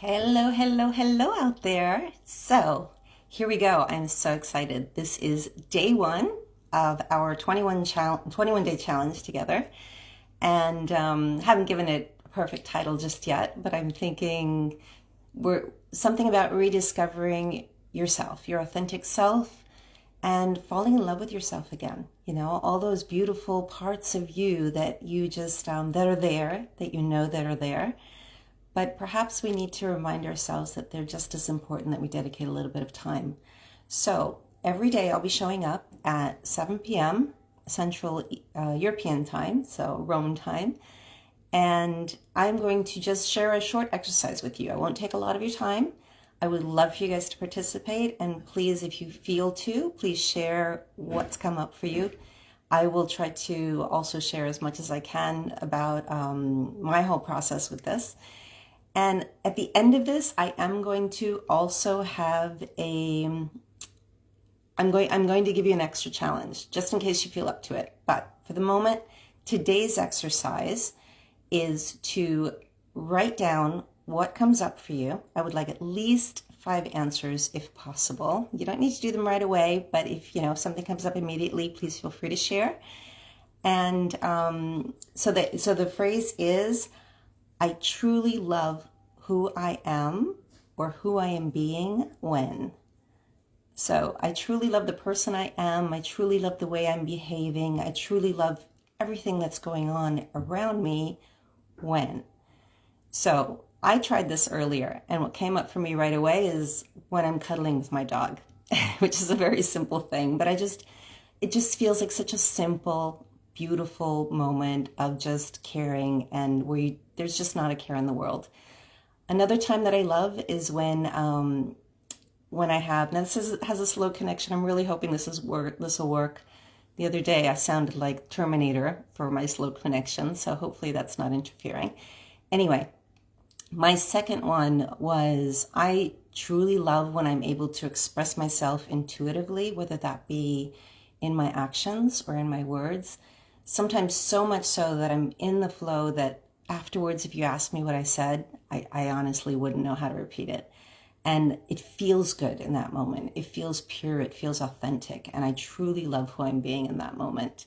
Hello, hello, hello out there. So here we go. I'm so excited. This is day one of our 21 day challenge together. And haven't given it a perfect title just yet, but I'm thinking we're something about rediscovering yourself, your authentic self, and falling in love with yourself again. You know, all those beautiful parts of you that you just, that are there, that you know that are there, but perhaps we need to remind ourselves that they're just as important that we dedicate a little bit of time. So every day I'll be showing up at 7 p.m. Central European time, so Rome time, and I'm going to just share a short exercise with you. I won't take a lot of your time. I would love for you guys to participate, and please, if you feel to, please share what's come up for you. I will try to also share as much as I can about my whole process with this. And at the end of this, I am going to also have I'm going to give you an extra challenge, just in case you feel up to it. But for the moment, today's exercise is to write down what comes up for you. I would like at least 5 answers if possible. You don't need to do them right away, but if something comes up immediately, please feel free to share. And so the phrase is, I truly love who I am or who I am being when. So I truly love the person I am. I truly love the way I'm behaving. I truly love everything that's going on around me when. So I tried this earlier, and what came up for me right away is when I'm cuddling with my dog, which is a very simple thing, but it just feels like such a simple, beautiful moment of just caring, and there's just not a care in the world. Another time that I love is when I have, now this has a slow connection. I'm really hoping this will work. The other day I sounded like Terminator for my slow connection, so hopefully that's not interfering. Anyway, my second one was I truly love when I'm able to express myself intuitively, whether that be in my actions or in my words. Sometimes so much so that I'm in the flow that afterwards, if you ask me what I said, I honestly wouldn't know how to repeat it. And it feels good in that moment. It feels pure. It feels authentic. And I truly love who I'm being in that moment.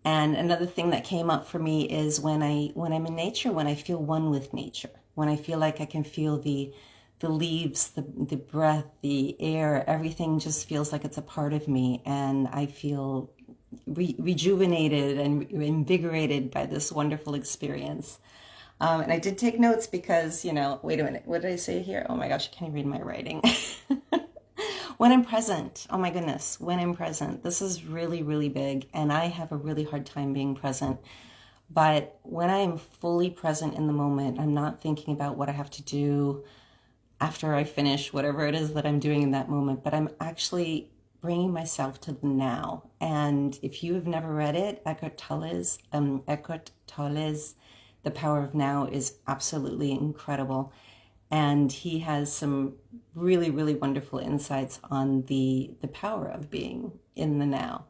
And another thing that came up for me is when I'm in nature, when I feel one with nature, when I feel like I can feel the leaves, the breath, the air, everything just feels like it's a part of me. And I feel rejuvenated and invigorated by this wonderful experience. And I did take notes because, wait a minute, what did I say here? Oh my gosh, I can't read my writing. When I'm present, oh my goodness, when I'm present, this is really, really big. And I have a really hard time being present. But when I am fully present in the moment, I'm not thinking about what I have to do after I finish whatever it is that I'm doing in that moment, but I'm actually bringing myself to the now. And if you have never read it, Eckhart Tolle's The Power of Now is absolutely incredible. And he has some really, really wonderful insights on the power of being in the now.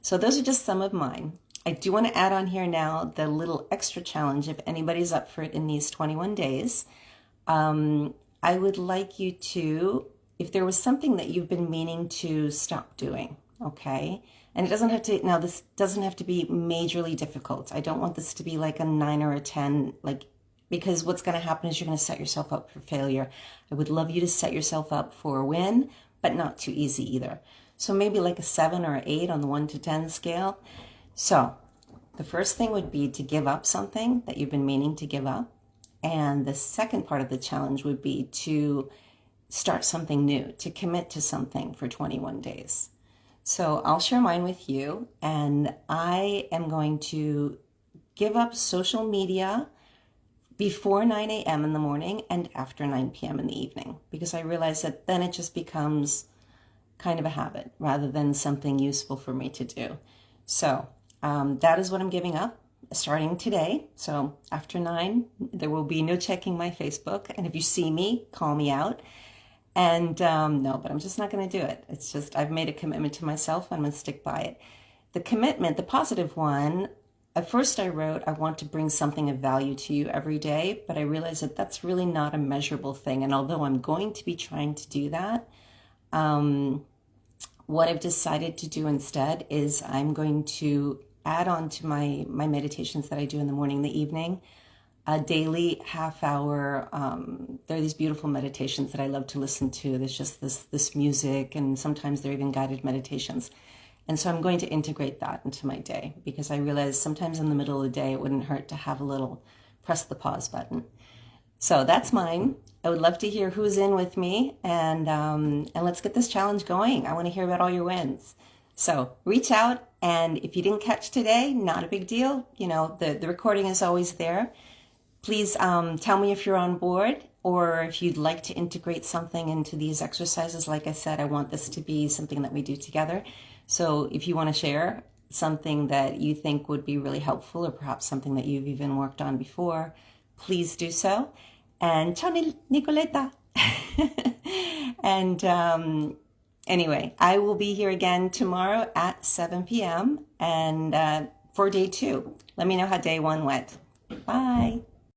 So those are just some of mine. I do want to add on here now the little extra challenge if anybody's up for it in these 21 days. I would like you to, if there was something that you've been meaning to stop doing, okay? And it doesn't have to, now this doesn't have to be majorly difficult. I don't want this to be like a 9 or a 10, because what's going to happen is you're going to set yourself up for failure. I would love you to set yourself up for a win, but not too easy either. So maybe like a 7 or 8 on the 1 to 10 scale. So the first thing would be to give up something that you've been meaning to give up. And the second part of the challenge would be to start something new, to commit to something for 21 days. So I'll share mine with you, and I am going to give up social media before 9 a.m. in the morning and after 9 p.m. in the evening, because I realize that then it just becomes kind of a habit rather than something useful for me to do. So that is what I'm giving up starting today. So after 9, there will be no checking my Facebook. And if you see me, call me out. And no, but I'm just not going to do it. It's just, I've made a commitment to myself and I'm going to stick by it. The commitment, the positive one, at first I wrote, I want to bring something of value to you every day, but I realized that that's really not a measurable thing. And although I'm going to be trying to do that, what I've decided to do instead is I'm going to add on to my meditations that I do in the morning and the evening, a daily half hour. There are these beautiful meditations that I love to listen to. There's just this music, and sometimes they're even guided meditations. And so I'm going to integrate that into my day, because I realize sometimes in the middle of the day, it wouldn't hurt to have a little press the pause button. So that's mine. I would love to hear who's in with me, and let's get this challenge going. I want to hear about all your wins. So reach out, and if you didn't catch today, not a big deal. You know, the recording is always there. Please tell me if you're on board, or if you'd like to integrate something into these exercises. Like I said, I want this to be something that we do together. So if you want to share something that you think would be really helpful, or perhaps something that you've even worked on before, please do so. And ciao, Nicoletta. And anyway, I will be here again tomorrow at 7 p.m. and for day 2. Let me know how day 1 went. Bye.